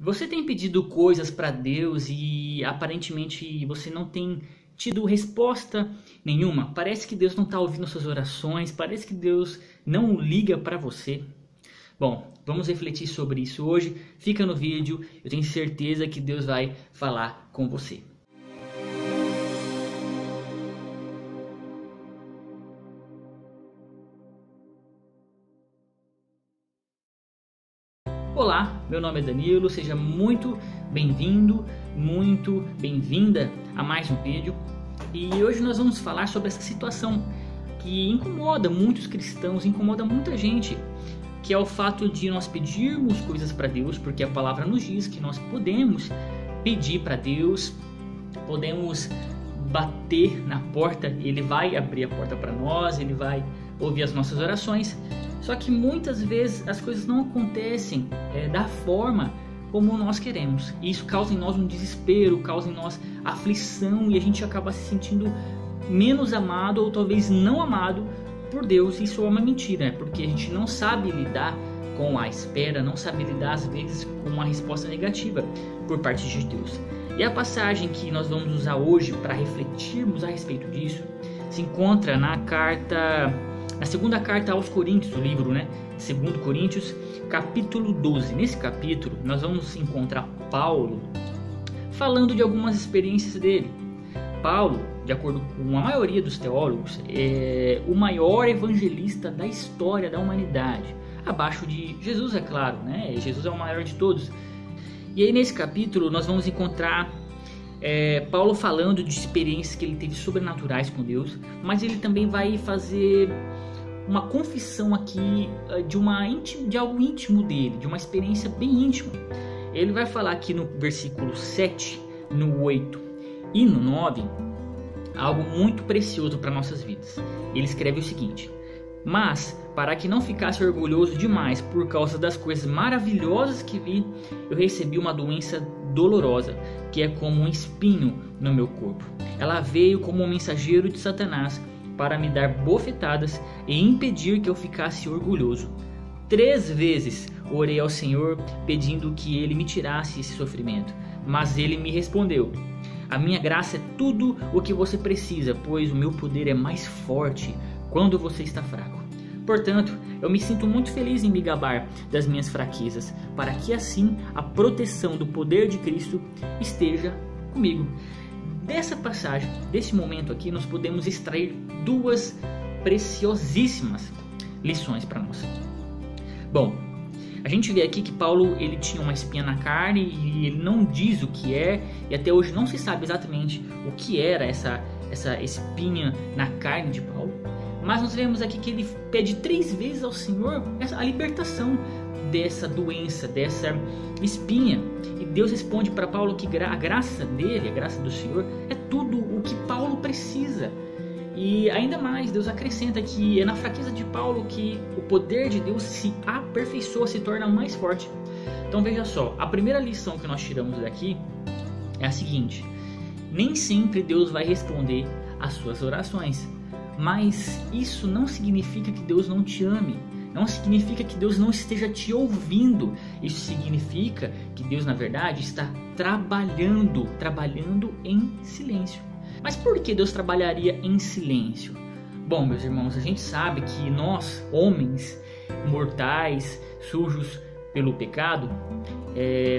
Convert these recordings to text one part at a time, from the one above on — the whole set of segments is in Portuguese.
Você tem pedido coisas para Deus e aparentemente você não tem tido resposta nenhuma? Parece que Deus não está ouvindo suas orações, parece que Deus não liga para você. Bom, vamos refletir sobre isso hoje. Fica no vídeo, eu tenho certeza que Deus vai falar com você. Olá, meu nome é Danilo, seja muito bem-vindo, muito bem-vinda a mais um vídeo. E hoje nós vamos falar sobre essa situação que incomoda muitos cristãos, incomoda muita gente, que é o fato de nós pedirmos coisas para Deus, porque a palavra nos diz que nós podemos pedir para Deus, podemos bater na porta, Ele vai abrir a porta para nós, Ele vai ouvir as nossas orações. Só que muitas vezes as coisas não acontecem da forma como nós queremos. E isso causa em nós um desespero, causa em nós aflição e a gente acaba se sentindo menos amado ou talvez não amado por Deus. Isso é uma mentira, porque a gente não sabe lidar com a espera, não sabe lidar às vezes com uma resposta negativa por parte de Deus. E a passagem que nós vamos usar hoje para refletirmos a respeito disso se encontra na segunda carta aos Coríntios, o livro, 2 Coríntios, capítulo 12. Nesse capítulo, nós vamos encontrar Paulo falando de algumas experiências dele. Paulo, de acordo com a maioria dos teólogos, é o maior evangelista da história da humanidade. Abaixo de Jesus, é claro, Jesus é o maior de todos. E aí, nesse capítulo, nós vamos encontrar Paulo falando de experiências que ele teve sobrenaturais com Deus, mas ele também vai fazer uma confissão aqui de algo íntimo dele, de uma experiência bem íntima. Ele vai falar aqui no versículo 7, no 8 e no 9, algo muito precioso para nossas vidas. Ele escreve o seguinte: mas, para que não ficasse orgulhoso demais por causa das coisas maravilhosas que vi, eu recebi uma doença dolorosa, que é como um espinho no meu corpo. Ela veio como um mensageiro de Satanás para me dar bofetadas e impedir que eu ficasse orgulhoso. 3 vezes orei ao Senhor pedindo que Ele me tirasse esse sofrimento, mas Ele me respondeu: a minha graça é tudo o que você precisa, pois o meu poder é mais forte quando você está fraco. Portanto, eu me sinto muito feliz em me gabar das minhas fraquezas, para que assim a proteção do poder de Cristo esteja comigo. Dessa passagem, desse momento aqui, nós podemos extrair 2 preciosíssimas lições para nós. Bom, a gente vê aqui que Paulo ele tinha uma espinha na carne e ele não diz o que é, e até hoje não se sabe exatamente o que era essa espinha na carne de Paulo. Mas nós vemos aqui que ele pede 3 vezes ao Senhor a libertação dessa doença, dessa espinha. E Deus responde para Paulo que a graça dele, a graça do Senhor, é tudo o que Paulo precisa. E ainda mais, Deus acrescenta que é na fraqueza de Paulo que o poder de Deus se aperfeiçoa, se torna mais forte. Então veja só, a primeira lição que nós tiramos daqui é a seguinte: nem sempre Deus vai responder às suas orações. Mas isso não significa que Deus não te ame, não significa que Deus não esteja te ouvindo. Isso significa que Deus, na verdade, está trabalhando em silêncio. Mas por que Deus trabalharia em silêncio? Bom, meus irmãos, a gente sabe que nós, homens mortais, sujos pelo pecado,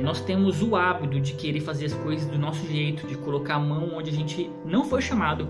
nós temos o hábito de querer fazer as coisas do nosso jeito, de colocar a mão onde a gente não foi chamado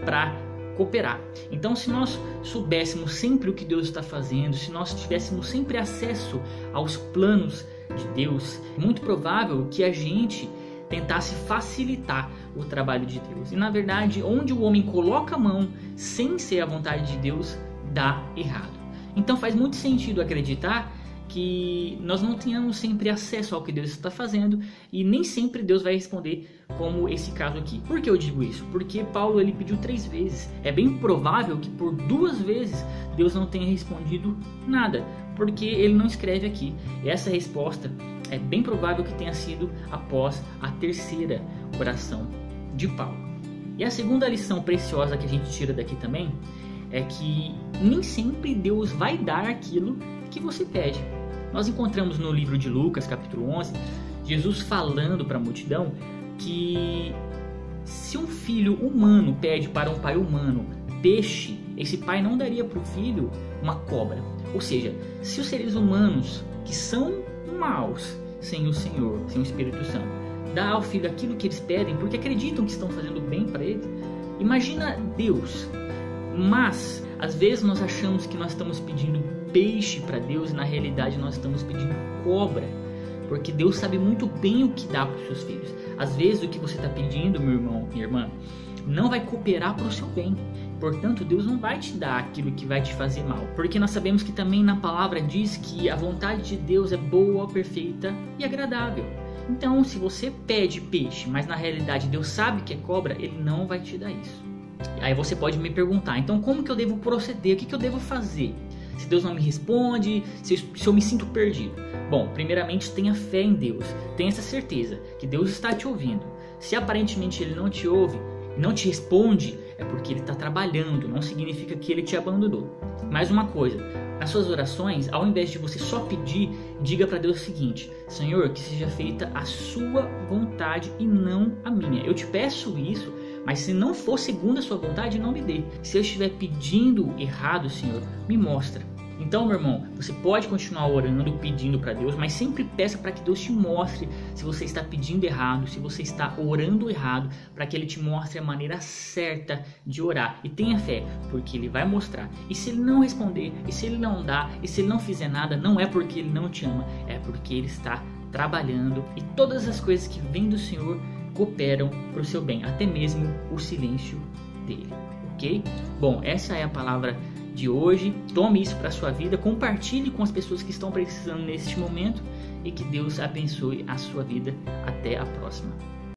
para cooperar. Então, se nós soubéssemos sempre o que Deus está fazendo, se nós tivéssemos sempre acesso aos planos de Deus, é muito provável que a gente tentasse facilitar o trabalho de Deus. E na verdade, onde o homem coloca a mão sem ser a vontade de Deus, dá errado. Então faz muito sentido acreditar que nós não tenhamos sempre acesso ao que Deus está fazendo e nem sempre Deus vai responder, como esse caso aqui. Por que eu digo isso? Porque Paulo ele pediu 3 vezes. É bem provável que por 2 vezes Deus não tenha respondido nada, porque ele não escreve aqui. E essa resposta é bem provável que tenha sido após a 3ª oração de Paulo. E a segunda lição preciosa que a gente tira daqui também é que nem sempre Deus vai dar aquilo que você pede. Nós encontramos no livro de Lucas, capítulo 11, Jesus falando para a multidão que se um filho humano pede para um pai humano peixe, esse pai não daria para o filho uma cobra. Ou seja, se os seres humanos que são maus, sem o Senhor, sem o Espírito Santo, dá ao filho aquilo que eles pedem porque acreditam que estão fazendo bem para ele, imagina Deus. Mas às vezes nós achamos que nós estamos pedindo peixe para Deus e na realidade nós estamos pedindo cobra, porque Deus sabe muito bem o que dá para os seus filhos. Às vezes o que você está pedindo, meu irmão, minha irmã, não vai cooperar para o seu bem. Portanto, Deus não vai te dar aquilo que vai te fazer mal, porque nós sabemos que também na palavra diz que a vontade de Deus é boa, perfeita e agradável. Então, se você pede peixe, mas na realidade Deus sabe que é cobra, Ele não vai te dar isso. Aí você pode me perguntar, então como que eu devo proceder? O que eu devo fazer? Se Deus não me responde, se eu me sinto perdido. Bom, primeiramente tenha fé em Deus, tenha essa certeza que Deus está te ouvindo. Se aparentemente Ele não te ouve, não te responde, é porque Ele está trabalhando, não significa que Ele te abandonou. Mais uma coisa, nas suas orações, ao invés de você só pedir, diga para Deus o seguinte: Senhor, que seja feita a sua vontade e não a minha. Eu te peço isso, mas se não for segundo a sua vontade, não me dê. Se eu estiver pedindo errado, Senhor, me mostra. Então, meu irmão, você pode continuar orando, pedindo para Deus, mas sempre peça para que Deus te mostre se você está pedindo errado, se você está orando errado, para que Ele te mostre a maneira certa de orar. E tenha fé, porque Ele vai mostrar. E se Ele não responder, e se Ele não dar, e se Ele não fizer nada, não é porque Ele não te ama, é porque Ele está trabalhando. E todas as coisas que vêm do Senhor cooperam para o seu bem, até mesmo o silêncio dele, ok? Bom, essa é a palavra de hoje. Tome isso para a sua vida, compartilhe com as pessoas que estão precisando neste momento e que Deus abençoe a sua vida. Até a próxima.